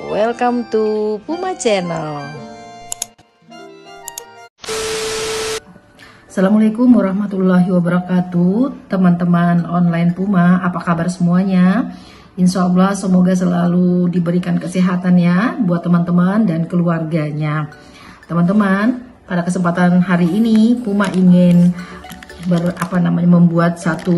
welcome to Puma Channel. Assalamualaikum warahmatullahi wabarakatuh, teman-teman online Puma, apa kabar semuanya? Insya Allah semoga selalu diberikan kesehatan ya buat teman-teman dan keluarganya. Teman-teman, pada kesempatan hari ini Puma ingin membuat satu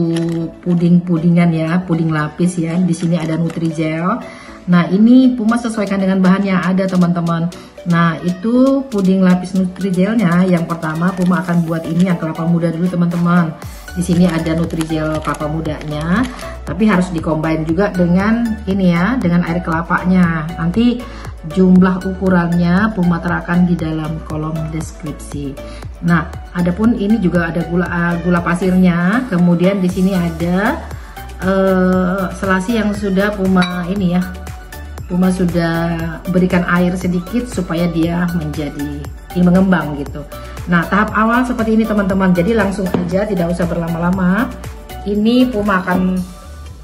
puding-pudingan ya, puding lapis ya. Di sini ada Nutrijel. Nah, ini Puma sesuaikan dengan bahan yang ada, teman-teman. Nah, itu puding lapis Nutrijelnya. Yang pertama Puma akan buat ini yang kelapa muda dulu, teman-teman. Di sini ada Nutrijel kelapa mudanya, tapi harus dikombin juga dengan ini ya, dengan air kelapanya. Nanti jumlah ukurannya Puma terapkan di dalam kolom deskripsi. Nah, adapun ini juga ada gula pasirnya. Kemudian di sini ada selasi yang sudah Puma ini ya, Puma sudah berikan air sedikit supaya dia menjadi mengembang gitu. Nah, tahap awal seperti ini teman-teman. Jadi langsung aja, tidak usah berlama-lama. Ini Puma akan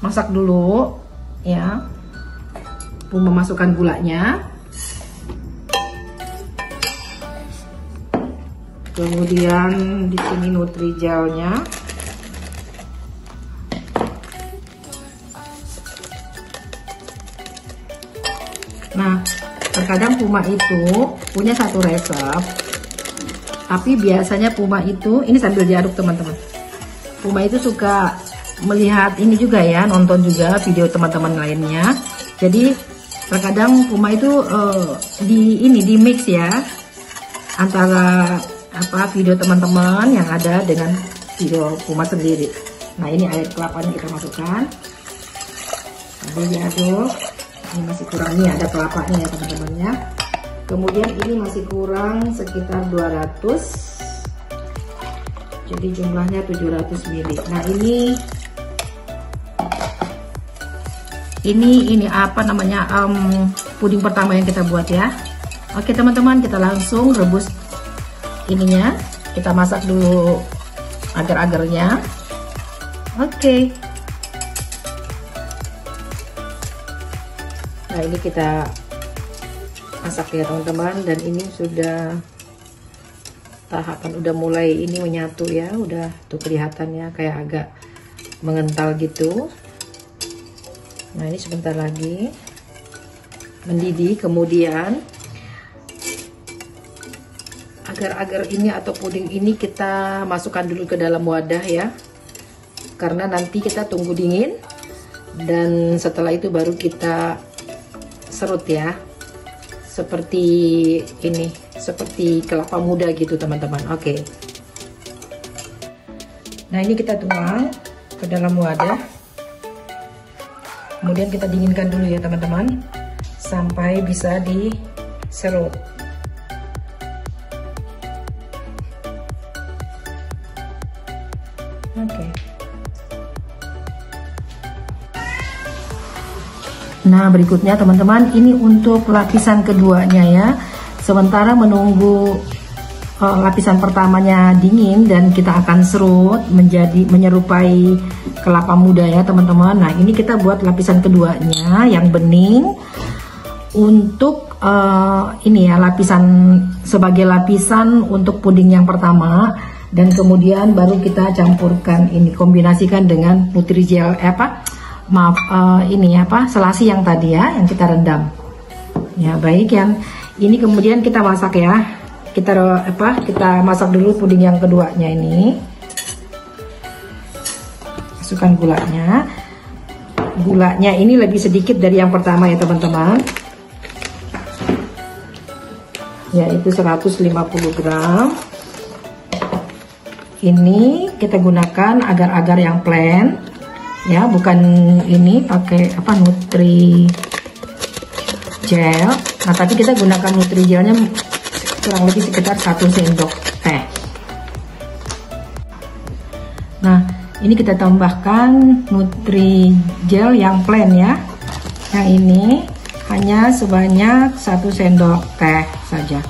masak dulu ya. Puma masukkan gulanya. Kemudian di sini Nutrijelnya. Nah, terkadang Puma itu punya satu resep, tapi biasanya Puma itu, ini sambil diaduk teman-teman, Puma itu suka melihat ini juga ya, nonton juga video teman-teman lainnya. Jadi terkadang Puma itu di mix ya, antara video teman-teman yang ada dengan video Puma sendiri. Nah, ini air kelapanya kita masukkan, sambil diaduk. Ini masih kurang, nih ada kelapanya ya teman-teman ya. Kemudian ini masih kurang sekitar 200, jadi jumlahnya 700 ml. Nah, ini apa namanya, puding pertama yang kita buat ya. Oke teman-teman, kita langsung rebus ininya, kita masak dulu agar-agarnya. Oke. Nah, ini kita masak ya teman-teman, dan ini sudah tahapan udah mulai ini menyatu ya, udah tuh kelihatannya kayak agak mengental gitu. Nah, ini sebentar lagi mendidih. Kemudian agar-agar ini atau puding ini kita masukkan dulu ke dalam wadah ya, karena nanti kita tunggu dingin, dan setelah itu baru kita serut ya, seperti ini, seperti kelapa muda gitu teman-teman. Oke. Nah, ini kita tuang ke dalam wadah, kemudian kita dinginkan dulu ya teman-teman, sampai bisa diserut. Oke. Nah, berikutnya teman-teman, ini untuk lapisan keduanya ya. Sementara menunggu lapisan pertamanya dingin dan kita akan serut menyerupai kelapa muda ya teman-teman. Nah, ini kita buat lapisan keduanya yang bening untuk ini ya, sebagai lapisan untuk puding yang pertama, dan kemudian baru kita campurkan ini, kombinasikan dengan Nutrijel selasi yang tadi ya, yang kita rendam ya. Baik, yang ini kemudian kita masak ya, kita masak dulu puding yang keduanya. Ini masukkan gulanya ini lebih sedikit dari yang pertama ya teman-teman, yaitu 150 gram. Ini kita gunakan agar-agar yang plain ya, bukan ini pakai Nutrijel. Nah, tapi kita gunakan Nutrijelnya kurang lebih sekitar 1 sendok teh. Nah, ini kita tambahkan Nutrijel yang plain ya. Yang ini hanya sebanyak 1 sendok teh saja.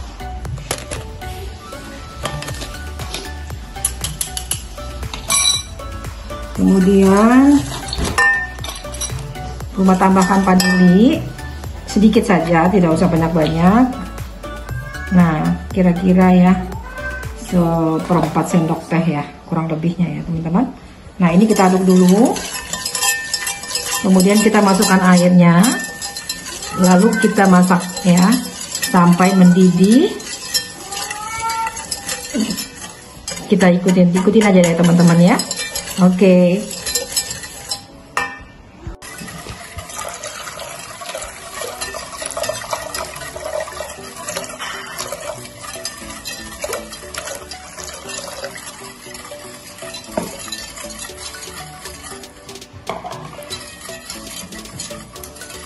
Kemudian Puma tambahkan vanili sedikit saja, tidak usah banyak-banyak. Nah, kira-kira ya seperempat sendok teh ya, kurang lebihnya ya teman-teman. Nah, ini kita aduk dulu. Kemudian kita masukkan airnya. Lalu kita masak ya sampai mendidih. Kita ikutin aja deh teman-teman ya. Oke.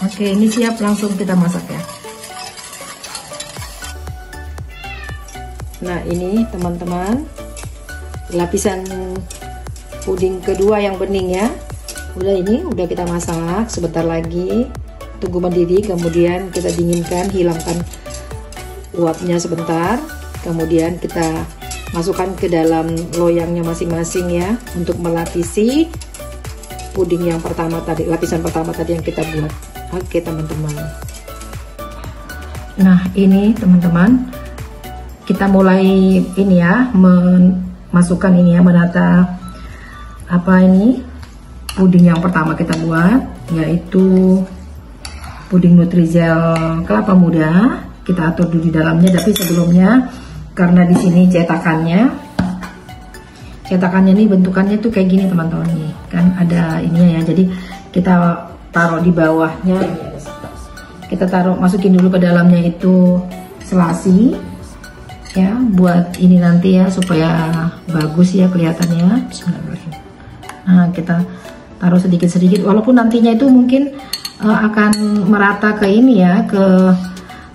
Oke, ini siap, langsung kita masak ya. Nah, ini teman-teman lapisan puding kedua yang bening ya. Udah kita masak, sebentar lagi tunggu mendidih, kemudian kita dinginkan, hilangkan uapnya sebentar, kemudian kita masukkan ke dalam loyangnya masing-masing ya, untuk melapisi puding yang pertama tadi, lapisan pertama tadi yang kita buat. Oke teman-teman. Nah, ini teman-teman, kita mulai ini ya, memasukkan ini ya, menata apa ini puding yang pertama kita buat, yaitu puding Nutrizel kelapa muda. Kita atur dulu di dalamnya, tapi sebelumnya karena di sini cetakannya ini bentukannya tuh kayak gini teman-teman nih, kan ada ininya ya, jadi kita taruh di bawahnya, kita masukin dulu ke dalamnya itu selasi ya, buat ini nanti ya, supaya bagus ya kelihatannya. Bismillahirrahmanirrahim. Nah, kita taruh sedikit-sedikit, walaupun nantinya itu mungkin akan merata ke ini ya, ke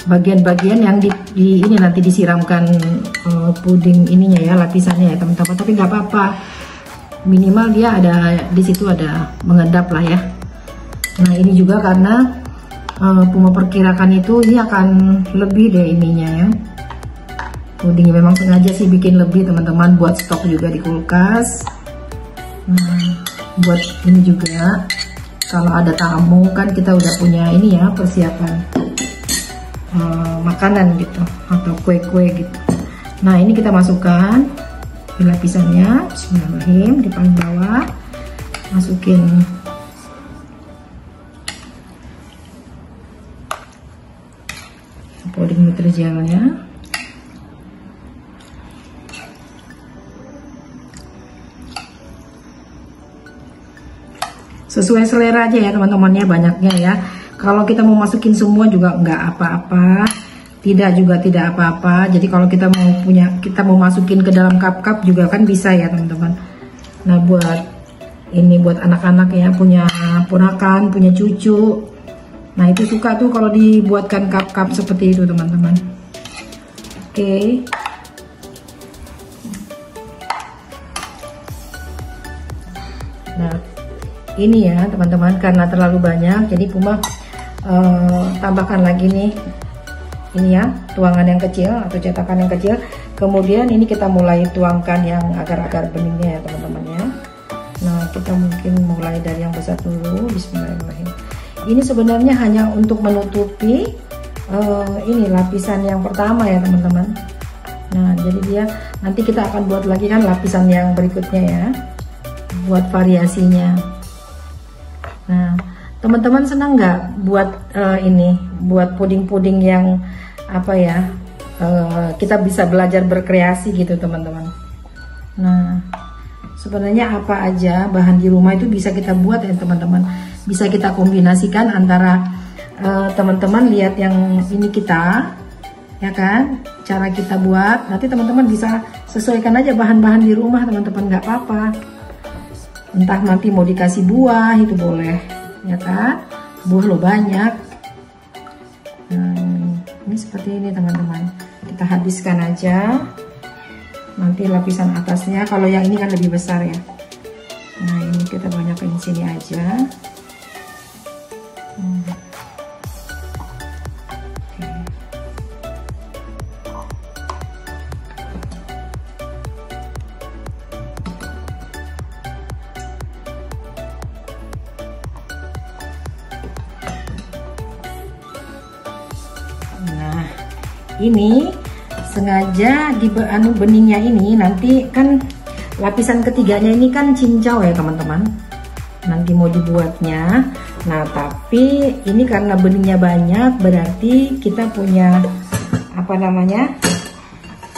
bagian-bagian yang di ini nanti disiramkan puding ininya ya, lapisannya ya teman-teman, tapi nggak apa-apa, minimal dia ada di situ, ada mengendap lah ya. Nah, ini juga karena Puma perkirakan itu ini akan lebih deh ininya ya, pudingnya memang sengaja sih bikin lebih teman-teman, buat stok juga di kulkas. Nah, buat ini juga kalau ada tamu kan kita udah punya ini ya, persiapan makanan gitu atau kue-kue gitu. Nah, ini kita masukkan di lapisannya. Bismillahirrahmanirrahim. Di paling bawah masukin puding Nutrizelnya. Sesuai selera aja ya teman-temannya, banyaknya ya. Kalau kita mau masukin semua juga nggak apa-apa, tidak apa-apa. Jadi kalau kita mau masukin ke dalam cup-cup juga kan bisa ya teman-teman. Nah, buat anak-anak ya, punya ponakan, punya cucu. Nah, itu suka tuh kalau dibuatkan cup-cup seperti itu teman-teman. Oke. Nah, ini ya teman-teman, karena terlalu banyak, jadi Puma tambahkan lagi nih ini ya, tuangan yang kecil atau cetakan yang kecil. Kemudian ini kita mulai tuangkan yang agar-agar beningnya ya teman-teman ya. Nah, kita mungkin mulai dari yang besar dulu. Bismillahirrahmanirrahim. Ini sebenarnya hanya untuk menutupi ini lapisan yang pertama ya teman-teman. Nah, jadi dia nanti kita akan buat lagi kan lapisan yang berikutnya ya, buat variasinya. Nah, teman-teman senang nggak buat buat puding-puding yang apa ya, kita bisa belajar berkreasi gitu teman-teman. Nah, sebenarnya apa aja bahan di rumah itu bisa kita buat ya teman-teman, bisa kita kombinasikan antara teman-teman lihat yang ini kita ya kan, cara kita buat, nanti teman-teman bisa sesuaikan aja bahan-bahan di rumah teman-teman, nggak apa-apa. Entah nanti mau dikasih buah itu boleh ya kan, buah lo banyak. Ini seperti ini teman-teman, kita habiskan aja nanti lapisan atasnya. Kalau yang ini kan lebih besar ya, nah ini kita banyakin di sini aja. ini sengaja di beningnya ini, nanti kan lapisan ketiganya ini kan cincau ya teman-teman, nanti mau dibuatnya. Nah tapi ini karena beningnya banyak, berarti kita punya apa namanya,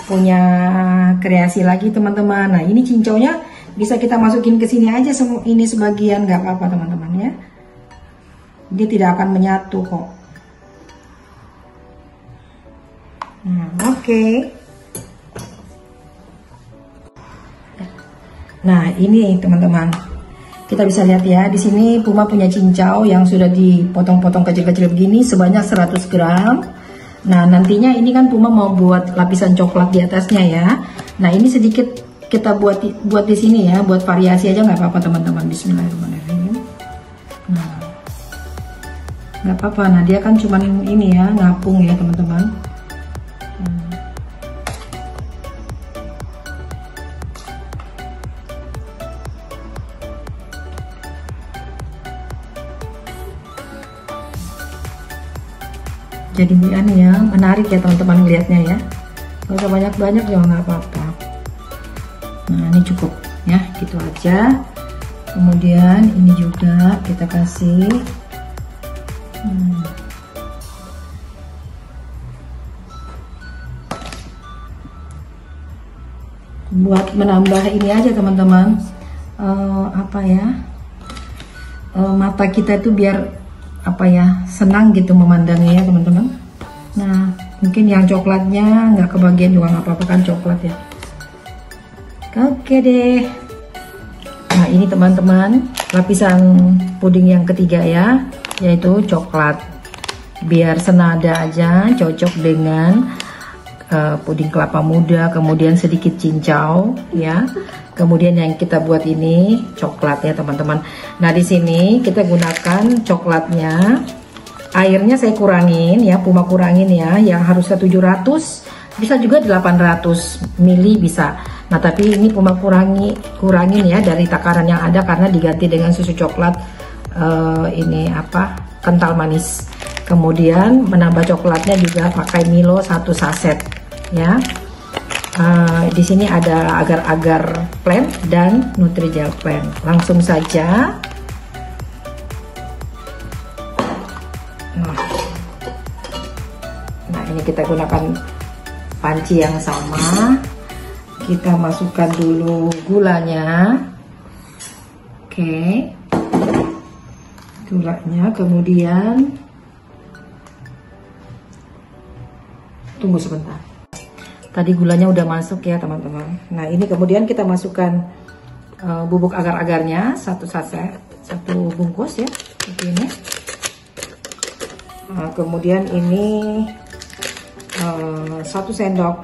punya kreasi lagi teman-teman. Nah ini cincaunya bisa kita masukin ke sini aja, ini sebagian, nggak apa-apa teman-teman ya, dia tidak akan menyatu kok. Nah, oke. Nah ini teman-teman, kita bisa lihat ya, di sini Puma punya cincau yang sudah dipotong-potong kecil-kecil begini sebanyak 100 gram. Nah nantinya ini kan Puma mau buat lapisan coklat di atasnya ya. Nah ini sedikit kita buat di sini ya, buat variasi aja, nggak apa-apa teman-teman. Bismillahirrahmanirrahim. Nah nggak apa-apa, nah dia kan cuman ini ya, ngapung ya teman-teman. Jadi ini ya, menarik ya teman-teman melihatnya ya. Gak usah banyak-banyak ya, nggak apa-apa. Nah ini cukup ya, gitu aja. Kemudian ini juga kita kasih buat menambah ini aja teman-teman, apa ya, mata kita itu biar apa ya, senang gitu memandangnya ya teman-teman. Nah mungkin yang coklatnya nggak kebagian juga nggak apa-apa kan, coklat ya. Oke deh. Nah ini teman-teman lapisan puding yang ketiga ya, yaitu coklat. Biar senada aja, cocok dengan puding kelapa muda, kemudian sedikit cincau ya. Kemudian yang kita buat ini coklat ya teman-teman. Nah di sini kita gunakan coklatnya, airnya saya kurangin ya, Puma kurangin ya, yang harusnya 700 bisa juga 800 ml bisa. Nah tapi ini Puma kurangin ya dari takaran yang ada karena diganti dengan susu coklat ini apa, kental manis. Kemudian menambah coklatnya juga pakai Milo 1 saset ya. Di sini ada agar-agar plant dan Nutrijel plant. Langsung saja. Nah ini kita gunakan panci yang sama. Kita masukkan dulu gulanya. Oke. Gulanya, kemudian tunggu sebentar. Tadi gulanya udah masuk ya teman-teman. Nah ini kemudian kita masukkan bubuk agar-agarnya 1 saset, 1 bungkus ya, seperti ini. Nah, kemudian ini 1 sendok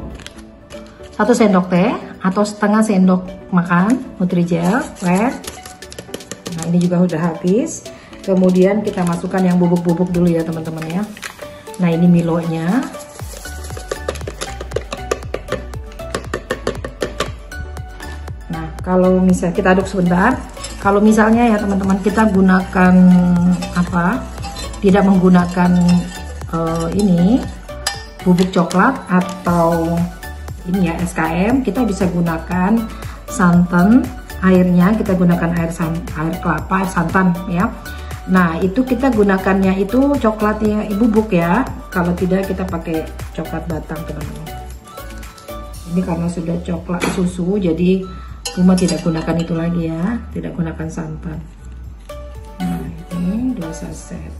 teh atau setengah sendok makan Nutrijel flat. Nah ini juga udah habis. Kemudian kita masukkan yang bubuk-bubuk dulu ya teman-teman ya. Nah ini Milonya. Kalau misalnya kita aduk sebentar, kalau misalnya ya teman-teman kita gunakan apa, tidak menggunakan ini bubuk coklat atau ini ya SKM, kita bisa gunakan santan, airnya kita gunakan air kelapa, air santan ya. Nah itu kita gunakannya itu coklatnya bubuk ya, kalau tidak kita pakai coklat batang teman-teman. Ini karena sudah coklat susu jadi Puma tidak gunakan itu lagi ya, tidak gunakan santan. Nah ini 2 saset.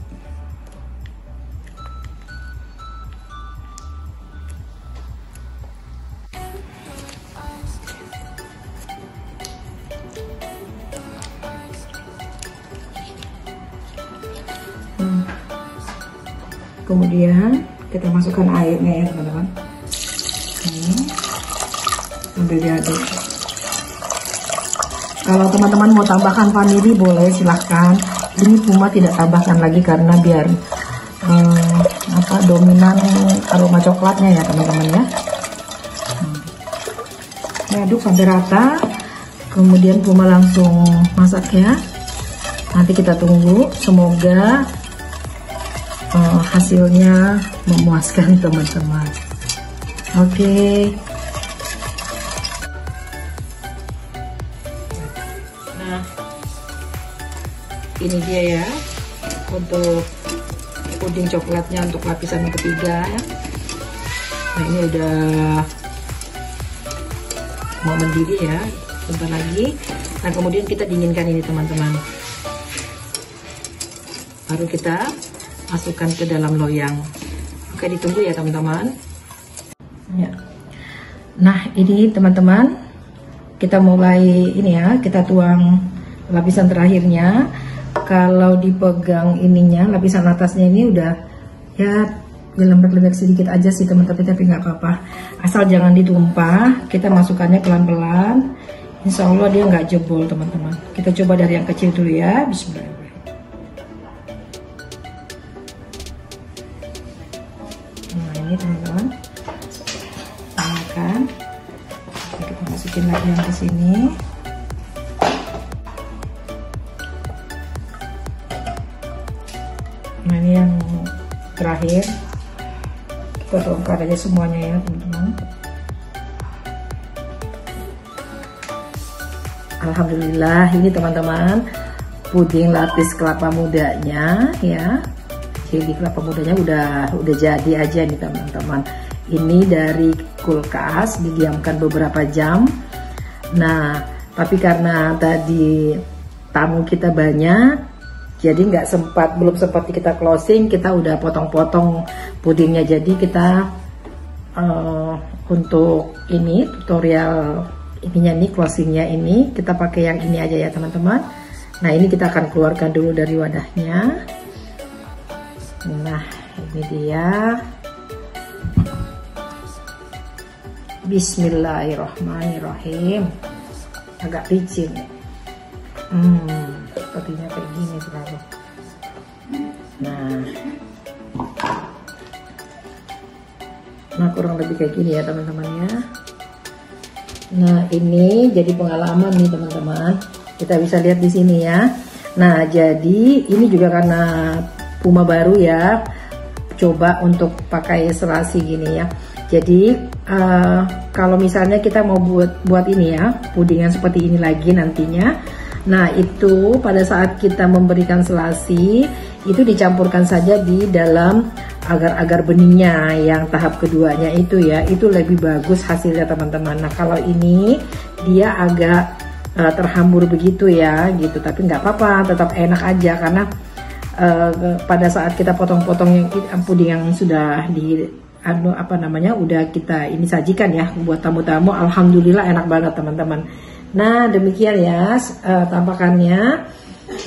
Kemudian kita masukkan airnya ya teman-teman. Sambil diaduk. Kalau teman-teman mau tambahkan vanili boleh, silahkan. Ini Puma tidak tambahkan lagi karena biar dominan aroma coklatnya ya teman-teman ya. Aduk sampai rata. Kemudian Puma langsung masak ya. Nanti kita tunggu, semoga hasilnya memuaskan teman-teman. Oke. Nah, ini dia ya untuk puding coklatnya untuk lapisan yang ketiga. Nah, ini udah mau mendidih ya, sebentar lagi. Nah, kemudian kita dinginkan ini teman-teman. Baru kita masukkan ke dalam loyang. Oke, ditunggu ya teman-teman. Ya. Nah, ini teman-teman, kita mulai ini ya, kita tuang lapisan terakhirnya. Kalau dipegang ininya, lapisan atasnya ini udah ya lembek-lembek sedikit aja sih teman-teman, tapi nggak apa-apa. Asal jangan ditumpah, kita masukkannya pelan-pelan. Insya Allah dia nggak jebol teman-teman. Kita coba dari yang kecil dulu ya. Bismillahirrahmanirrahim. Nah, ini teman-teman. Kan kita masukin lagi yang ke sini. Nah, ini yang terakhir, kita bongkar aja semuanya ya teman-teman. Alhamdulillah, ini teman-teman puding lapis kelapa mudanya ya. Jadi kelapa mudanya udah jadi aja nih teman-teman. Ini dari kulkas, didiamkan beberapa jam. Nah, tapi karena tadi tamu kita banyak, jadi belum sempat kita closing, kita udah potong-potong pudingnya. Jadi kita untuk ini tutorial ininya nih, closingnya ini kita pakai yang ini aja ya teman-teman. Nah, ini kita akan keluarkan dulu dari wadahnya. Nah, ini dia. Bismillahirrahmanirrahim. Agak licin. Sepertinya kayak gini selalu. Nah, kurang lebih kayak gini ya teman-teman ya. Nah, ini jadi pengalaman nih teman-teman. Kita bisa lihat di sini ya. Nah, jadi ini juga karena Puma baru ya. Coba untuk pakai serasi gini ya. Jadi kalau misalnya kita mau buat ini ya, pudingan seperti ini lagi nantinya. Nah, itu pada saat kita memberikan selasi, itu dicampurkan saja di dalam agar-agar beningnya yang tahap keduanya itu ya, itu lebih bagus hasilnya teman-teman. Nah, kalau ini dia agak terhambur begitu ya gitu, tapi nggak apa-apa, tetap enak aja karena pada saat kita potong-potong yang puding yang sudah udah kita ini sajikan ya buat tamu-tamu, alhamdulillah enak banget teman-teman. Nah, demikian ya tampakannya.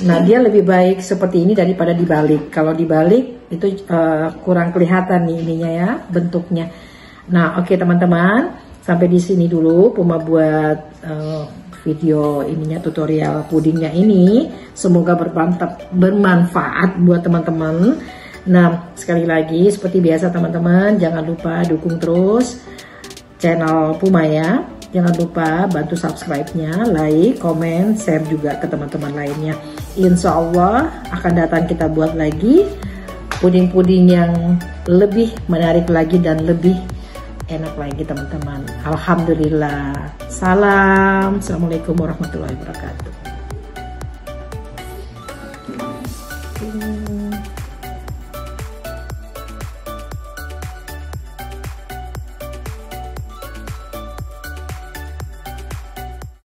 Nah, dia lebih baik seperti ini daripada dibalik. Kalau dibalik itu kurang kelihatan nih ininya ya, bentuknya. Nah, oke teman-teman, sampai di sini dulu Puma buat video ininya, tutorial pudingnya ini. Semoga bermanfaat buat teman-teman. Nah, sekali lagi seperti biasa teman-teman, jangan lupa dukung terus channel Puma ya. Jangan lupa bantu subscribe-nya, like, komen, share juga ke teman-teman lainnya. Insya Allah akan datang kita buat lagi puding-puding yang lebih menarik lagi dan lebih enak lagi teman-teman. Alhamdulillah. Salam. Assalamualaikum warahmatullahi wabarakatuh.